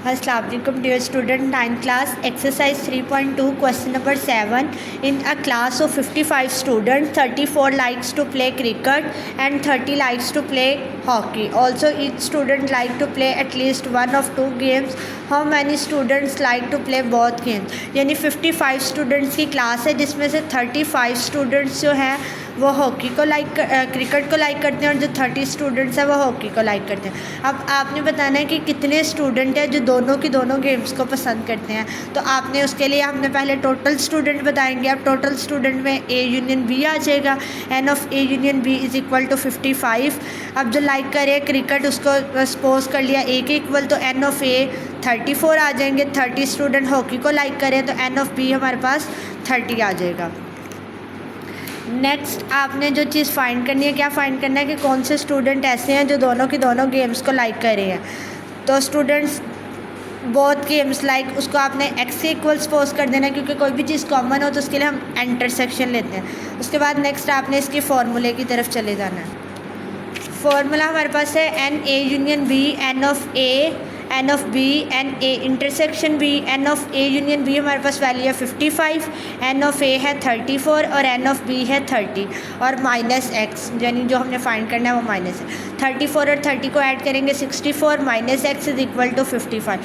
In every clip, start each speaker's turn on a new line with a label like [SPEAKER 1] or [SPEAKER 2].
[SPEAKER 1] Assalamu alaikum dear student, 9th class, exercise 3.2, question number 7. In a class of 55 students, 34 likes to play cricket and 30 likes to play hockey. Also each student like to play at least one of two games. How many students like to play both games? यानी 55 students की class है जिसमें से 35 students जो हैं वो hockey को cricket को लाइक करते हैं और जो 30 स्टूडेंट्स हैं वो हॉकी को लाइक करते हैं। अब आपने बताना है कि कितने स्टूडेंट हैं जो दोनों की दोनों गेम्स को पसंद करते हैं। तो आपने उसके लिए हमने पहले टोटल स्टूडेंट बताएंगे। अब टोटल स्टूडेंट में ए यूनियन बी आ जाएगा, N of A union B is equal to 55। अब जो लाइक करे क्रिकेट उसको सपोज कर लिया ए के इक्वल, तो एन ऑफ ए 34 आ जाएंगे। 30 स्टूडेंट हॉकी को लाइक करें तो एन ऑफ बी हमारे पास 30 आ जाएगा। नेक्स्ट आपने जो चीज़ फाइंड करनी है, क्या फ़ाइंड करना है कि कौन से स्टूडेंट ऐसे हैं जो दोनों की दोनों गेम्स को लाइक कर रहे हैं। तो स्टूडेंट्स बोथ गेम्स लाइक उसको आपने एक्स के इक्वल सपोज कर देना है, क्योंकि कोई भी चीज़ कॉमन हो तो उसके लिए हम इंटरसेक्शन लेते हैं। उसके बाद नेक्स्ट आपने इसके फार्मूले की तरफ चले जाना है। फार्मूला हमारे पास है n A union B, N of A, N of B, n A intersection B. N of A union B हमारे पास वैल्यू है 55, एन ऑफ ए है 34 और एन ऑफ बी है 30 और माइनस एक्स, यानी जो हमने फाइंड करना है वो माइनस है। 34 और 30 को ऐड करेंगे 64 minus x is equal to 55।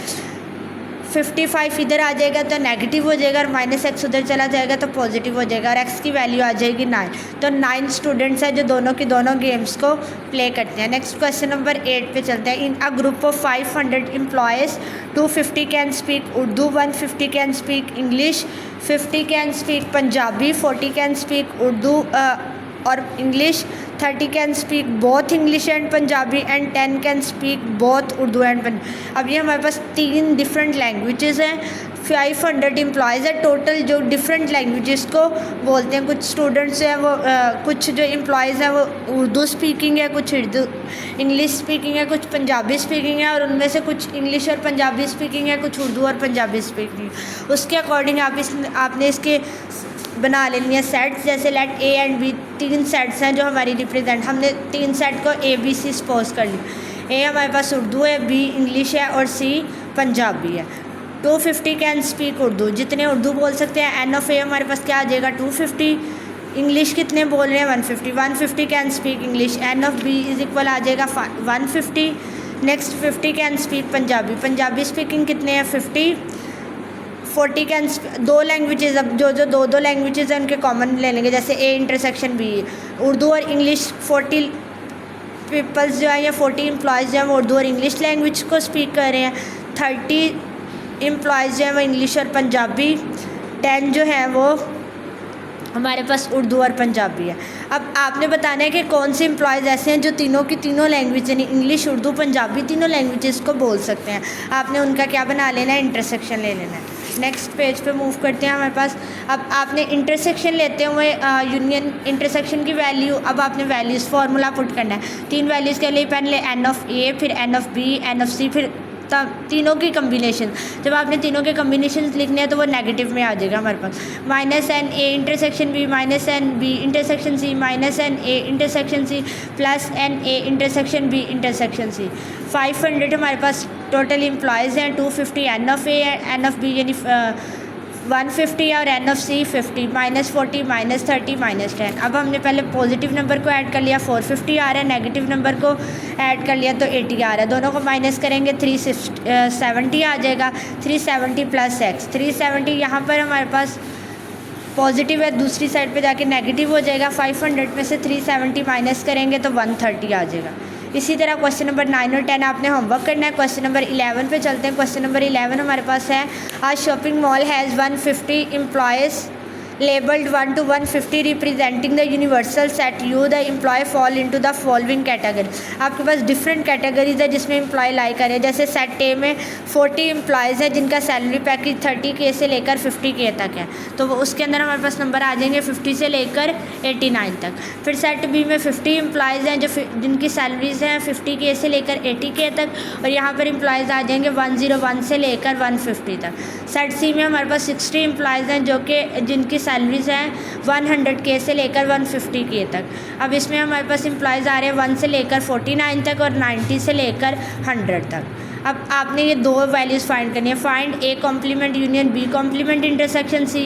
[SPEAKER 1] 55 इधर आ जाएगा तो नेगेटिव हो जाएगा और माइनस एक्स उधर चला जाएगा तो पॉजिटिव हो जाएगा और एक्स की वैल्यू आ जाएगी 9। तो 9 स्टूडेंट्स हैं जो दोनों की दोनों गेम्स को प्ले करते हैं। नेक्स्ट क्वेश्चन नंबर 8 पे चलते हैं। In a group of 500 employees 250 can speak Urdu, 150 can speak English, 50 can speak Punjabi, 40 can speak Urdu और English, 30 can speak both English and Punjabi and 10 can speak both Urdu and Punjabi. अब ये हमारे पास 3 डिफरेंट लैंग्वेजेस हैं। 500 एम्प्लॉयज़ है total जो डिफरेंट लैंग्वेजेस को बोलते हैं। कुछ स्टूडेंट्स हैं वो कुछ जो एम्प्लॉयज़ हैं वो उर्दू स्पीकिंग है, कुछ इंग्लिश स्पीकिंग है, कुछ पंजाबी स्पीकिंग है और उनमें से कुछ इंग्लिश और पंजाबी स्पीकिंग है, कुछ उर्दू और पंजाबी स्पीकिंग है। उसके अकॉर्डिंग आपने इसके बना लेनी है सेट्स। जैसे let A and B 3 sets हैं जो हमारी रिप्रेजेंट, हमने 3 सेट को ए बी सी सपोज कर लिया। ए हमारे पास उर्दू है, बी इंग्लिश है और सी पंजाबी है। 250 कैन स्पीक उर्दू, जितने उर्दू बोल सकते हैं। एन ऑफ ए हमारे पास क्या आ जाएगा 250। इंग्लिश कितने बोल रहे हैं 150, 150 can speak English. N of B is equal आ जाएगा 150। Next 50 can speak Punjabi, Punjabi speaking कितने हैं 50। 40 कैन 2 लैंग्वेजेस, अब जो दो लैंग्वेजेस हैं उनके कॉमन ले लेंगे। जैसे ए इंटरसेक्शन बी, उर्दू और इंग्लिश 40 पीपल्स जो है या 40 एम्प्लॉयज़ जो हैं वो उर्दू और इंग्लिश लैंग्वेज को स्पीक कर रहे हैं। 30 एम्प्लॉयज़ जो हैं वो इंग्लिश और पंजाबी, 10 जो है वो हमारे पास उर्दू और पंजाबी है। अब आपने बताना है कि कौन से एम्प्लॉयज़ ऐसे हैं जो तीनों की तीनों लैंग्वेज यानी इंग्लिश उर्दू पंजाबी तीनों लैंग्वेजेस को बोल सकते हैं। आपने उनका क्या बना लेना है, इंटरसेक्शन ले लेना है। नेक्स्ट पेज पे मूव करते हैं हमारे पास। अब आपने इंटरसेक्शन लेते हुए यूनियन इंटरसेक्शन की वैल्यू, अब आपने वैल्यूज़ फार्मूला पुट करना है। 3 वैल्यूज़ के लिए पहले एन ऑफ ए, फिर N of B, N of C, फिर तीनों की कम्बिनेशन। जब आपने तीनों के कम्बिनेशन लिखने हैं तो वो नेगेटिव में आ जाएगा हमारे पास। Minus N A intersection B minus N B intersection C minus N A intersection C plus N A intersection B intersection C. 500 हमारे पास टोटल एम्प्लॉयज़ हैं। 250 N of A, N of B यानी 150 और N of C 50, minus 40 minus 30 minus 10। अब हमने पहले positive number को add कर लिया 450 आ रहा है, नेगेटिव नंबर को ऐड कर लिया तो 80 आ रहा है। दोनों को माइनस करेंगे 370 आ जाएगा। 370 प्लस एक्स, 370 यहाँ पर हमारे पास पॉजिटिव है, दूसरी साइड पे जाके नेगेटिव हो जाएगा। 500 में से 370 माइनस करेंगे तो 130 आ जाएगा। इसी तरह क्वेश्चन नंबर 9 और 10 आपने होमवर्क करना है। क्वेश्चन नंबर 11 पे चलते हैं। क्वेश्चन नंबर 11 हमारे पास है a shopping mall has 150 employees labeled 1 to 150 representing the universal set U, the employee fall into the following category। आपके पास डिफरेंट कैटेगरीज है जिसमें एम्प्लॉय लाई करें। जैसे सेट ए में 40 एम्प्लॉयज़ हैं जिनका सैलरी पैकेज 30K से लेकर 50K तक है, तो उसके अंदर हमारे पास नंबर आ जाएंगे 50 से लेकर 89 तक। फिर सेट बी में 50 एम्प्लॉयज़ हैं जिनकी सैलरीज हैं 50K से लेकर 80K तक और यहाँ पर एम्प्लॉयज़ आ जाएंगे 101 से लेकर 150 तक। सेट सी में हमारे पास 60 एम्प्लॉयज़ हैं जो कि जिनकी सैलरीज हैं 100K से लेकर 150K तक। अब इसमें हमारे पास एम्प्लॉयज़ आ रहे हैं 1 से लेकर 49 तक और 90 से लेकर 100 तक। अब आपने ये दो वैल्यूज़ फाइंड करनी है। Find A complement union B complement intersection C,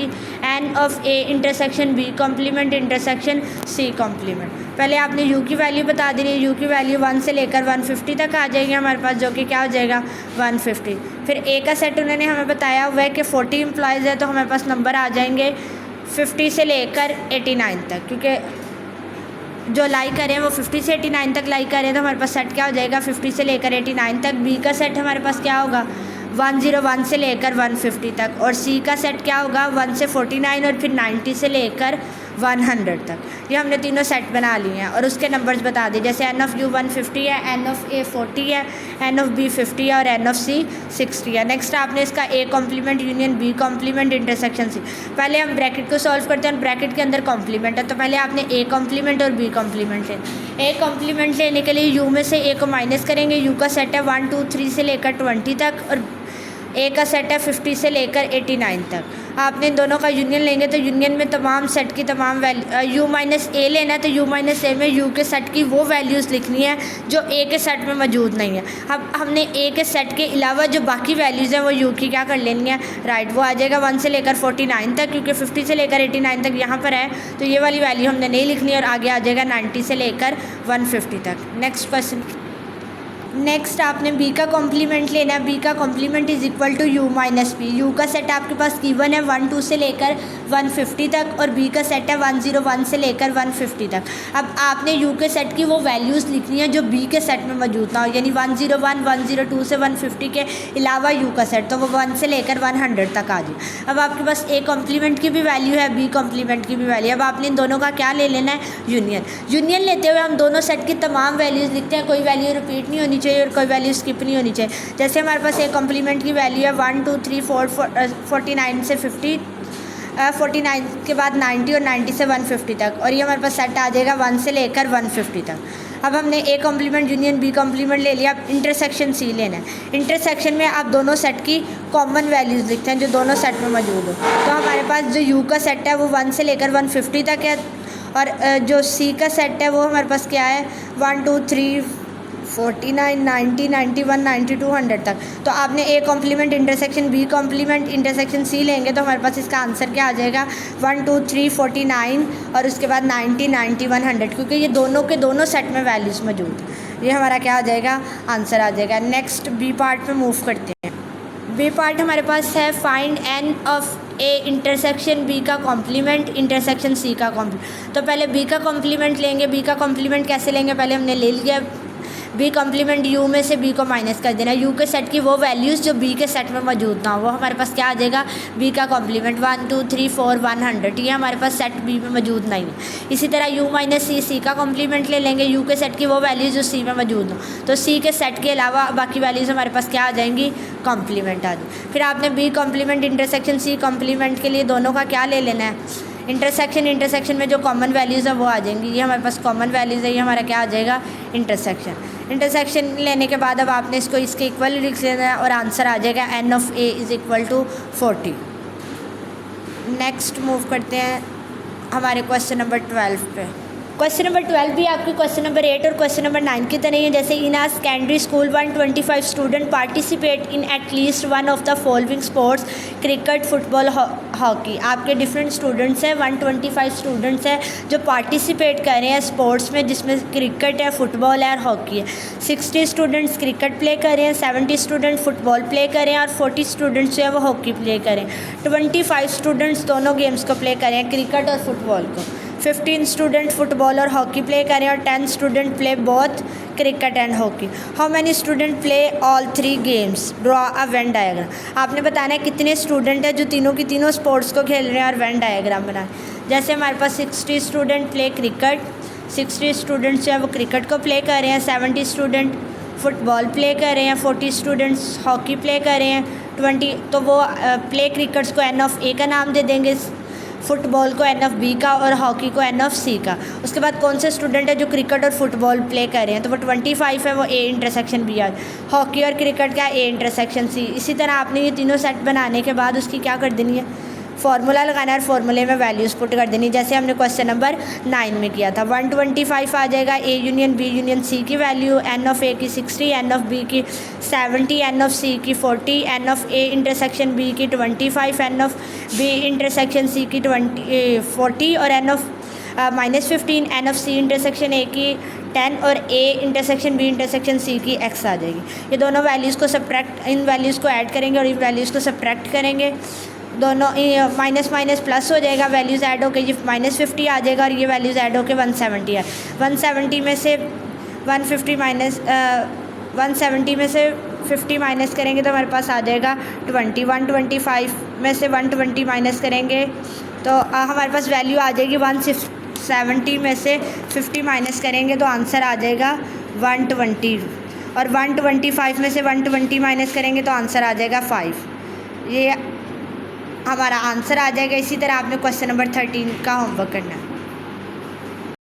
[SPEAKER 1] n of A intersection B complement intersection C complement. पहले आपने यू की वैल्यू बता देनी है। यू की वैल्यू 1 से लेकर 150 तक आ जाएगी हमारे पास, जो कि क्या हो जाएगा 150। फिर ए का सेट उन्होंने हमें बताया हुआ है कि 40 एम्प्लॉयज़ है, तो हमारे पास नंबर आ जाएंगे 50 से लेकर 89 तक, क्योंकि जो लाई करें वो 50 से 89 तक लाई करें, तो हमारे पास सेट क्या हो जाएगा 50 से लेकर 89 तक। बी का सेट हमारे पास क्या होगा 101 से लेकर 150 तक, और सी का सेट क्या होगा 1 से 49 और फिर 90 से लेकर 100 तक। ये हमने तीनों सेट बना लिए हैं और उसके नंबर्स बता दिए, जैसे एन ऑफ यू 150 है, एन ऑफ ए 40 है, एन ऑफ बी 50 है और एन ऑफ सी 60 है। नेक्स्ट आपने इसका A complement union B complement intersection C. पहले हम ब्रैकेट को सॉल्व करते हैं, ब्रैकेट के अंदर कॉम्प्लीमेंट है, तो पहले आपने ए कॉम्प्लीमेंट और बी कॉम्प्लीमेंट लेना। ए कॉम्प्लीमेंट लेने के लिए यू में से ए को माइनस करेंगे। यू का सेट है 1 2 3 से लेकर 20 तक और ए का सेट है 50 से लेकर 89 तक। आपने इन दोनों का यूनियन लेंगे तो यूनियन में तमाम सेट की तमाम वैल्यू, यू माइनस ए लेना है तो यू माइनस ए में यू के सेट की वो वैल्यूज़ लिखनी है जो ए के सेट में मौजूद नहीं है। अब हमने ए के सेट के अलावा जो बाकी वैल्यूज़ हैं वो यू की क्या कर लेनी है, राइट, वो आ जाएगा 1 से लेकर 49 तक, क्योंकि 50 से लेकर 89 तक यहाँ पर है, तो ये वाली वैल्यू हमने नहीं लिखनी और आगे आ जाएगा 90 से लेकर 150 तक। Next question. नेक्स्ट आपने बी का कॉम्प्लीमेंट लेना है। बी का complement is equal to U minus B. U का सेट आपके पास गिवन है 1 2 से लेकर 150 तक और बी का सेट है 101 से लेकर 150 तक। अब आपने यू के सेट की वो वैल्यूज़ लिखनी है जो बी के सेट में मौजूद ना हो, यानी 101 102 से 150 के अलावा यू का सेट, तो वो 1 से लेकर 100 तक आ जाए। अब आपके पास ए कॉम्प्लीमेंट की भी वैल्यू है, बी कॉम्प्लीमेंट की भी वैल्यू। अब आपने इन दोनों का क्या ले लेना है, यूनियन। यूनियन लेते हुए हम दोनों सेट की तमाम वैल्यूज़ लिखते हैं, कोई वैल्यू रिपीट नहीं होनी चाहिए और कोई वैल्यू स्किप नहीं होनी चाहिए। जैसे हमारे पास ए कॉम्प्लीमेंट की वैल्यू है 1 2 3 4 49 से 50, 49 के बाद 90 और 90 से 150 तक, और ये हमारे पास सेट आ जाएगा 1 से लेकर 150 तक। अब हमने A complement union B complement ले लिया। अब इंटरसेक्शन सी लेना है। इंटरसेक्शन में आप दोनों सेट की कॉमन वैल्यूज़ लिखते हैं जो दोनों सेट में मौजूद हो। तो हमारे पास जो यू का सेट है वो 1 से लेकर 150 तक है, और जो सी का सेट है वो हमारे पास क्या है 1 2 3 49 90 91 92 100 तक। तो आपने A complement intersection B complement intersection C लेंगे तो हमारे पास इसका आंसर क्या आ जाएगा 1 2 3 49 और उसके बाद 90 90 100, क्योंकि ये दोनों के दोनों सेट में वैल्यूज़ मौजूद है। ये हमारा क्या आ जाएगा, आंसर आ जाएगा। नेक्स्ट बी पार्ट पे मूव करते हैं। बी पार्ट हमारे पास है find n of A intersection B का कॉम्प्लीमेंट इंटरसेक्शन सी का कॉम्प्लीमेंट। तो पहले बी का कॉम्प्लीमेंट लेंगे। बी का कॉम्प्लीमेंट कैसे लेंगे, पहले हमने ले लिया बी कॉम्प्लीमेंट, यू में से बी को माइनस कर देना। यू के सेट की वो वैल्यूज़ जो बी के सेट में मौजूद ना हो, वो हमारे पास क्या आ जाएगा बी का कॉम्प्लीमेंट 1 2 3 4 100। ये हमारे पास सेट बी में मौजूद नहीं है। इसी तरह यू माइनस सी, सी का कॉम्प्लीमेंट ले लेंगे। यू के सेट की वो वैल्यूज़ जो सी में मौजूद हो, तो सी के सेट के अलावा बाकी वैल्यूज़ हमारे पास क्या आ जाएंगी, कॉम्प्लीमेंट आ जाए। फिर आपने B complement intersection C complement के लिए दोनों का क्या ले लेना है, इंटरसेक्शन में जो कॉमन वैल्यूज़ है वो आ जाएंगी। ये हमारे पास कॉमन वैल्यूज़ है, ये हमारा क्या आ जाएगा इंटरसेक्शन लेने के बाद अब आपने इसको इसके इक्वल लिख लेना है और आंसर आ जाएगा N of A is equal to 40। Next move करते हैं हमारे क्वेश्चन नंबर 12 पे। क्वेश्चन नंबर 12 भी आपके क्वेश्चन नंबर 8 और क्वेश्चन नंबर 9 की तरह ही है। जैसे in a secondary school 125 student participate in at least one of the following sports, cricket football hockey. आपके डिफरेंट स्टूडेंट्स हैं, 125 स्टूडेंट्स हैं जो पार्टिसिपेट कर रहे हैं स्पोर्ट्स में, जिसमें क्रिकेट है, फुटबॉल है और हॉकी है। 60 स्टूडेंट्स क्रिकेट प्ले कर रहे हैं, 70 स्टूडेंट फुटबॉल प्ले कर रहे हैं और 40 स्टूडेंट्स जो है वो हॉकी प्ले कर रहे हैं। 25 स्टूडेंट्स दोनों गेम्स को प्ले कर रहे हैं, क्रिकेट और फुटबॉल को। 15 स्टूडेंट फुटबॉल और हॉकी प्ले करें और 10 student play both cricket and hockey. How many student play all 3 games, draw a Venn diagram. आपने बताना है कितने स्टूडेंट हैं जो तीनों की तीनों स्पोर्ट्स को खेल रहे हैं और वेन डायग्राम बनाए। जैसे हमारे पास 60 स्टूडेंट प्ले क्रिकेट, 60 स्टूडेंट्स जो है वो क्रिकेट को प्ले कर रहे हैं, 70 स्टूडेंट फुटबॉल प्ले कर रहे हैं, 40 स्टूडेंट्स हॉकी प्ले कर रहे हैं, 20 तो वो प्ले क्रिकेट्स को एन ऑफ ए का नाम दे देंगे, फुटबॉल को एन ऑफ बी का और हॉकी को एन ऑफ सी का। उसके बाद कौन से स्टूडेंट है जो क्रिकेट और फुटबॉल प्ले कर रहे हैं, तो वो 25 है, वो A intersection B are. Hockey और क्रिकेट का ए इंटरसेक्शन सी। इसी तरह आपने ये तीनों सेट बनाने के बाद उसकी क्या कर देनी है, फार्मूला लगाना है और फार्मूले में वैल्यूज़ पुट कर देनी, जैसे हमने क्वेश्चन नंबर 9 में किया था। 125 आ जाएगा A union B union C की वैल्यू, एन ऑफ ए की 60, एन ऑफ बी की 70, एन ऑफ सी की 40, n of A intersection B की 25, n of B intersection C की 40 और N of -15, n of C intersection A की 10 और A intersection B intersection C की x आ जाएगी। ये दोनों वैल्यूज़ को सब्ट्रैक्ट, इन वैल्यूज़ को ऐड करेंगे और इन वैल्यूज़ को सब्ट्रैक्ट करेंगे, दोनों माइनस माइनस प्लस हो जाएगा, वैल्यूज़ ऐड होकर ये -50 आ जाएगा और ये वैल्यूज़ ऐड होकर 170 है। 170 में से 170 में से 50 माइनस करेंगे तो हमारे पास आ जाएगा 20। 125 में से 120 माइनस करेंगे तो हमारे पास वैल्यू आ जाएगी 170 में से 50 माइनस करेंगे तो आंसर आ जाएगा 120 और 125 में से 120 माइनस करेंगे तो आंसर आ जाएगा 5। ये हमारा आंसर आ जाएगा। इसी तरह आपने क्वेश्चन नंबर 13 का होमवर्क करना है।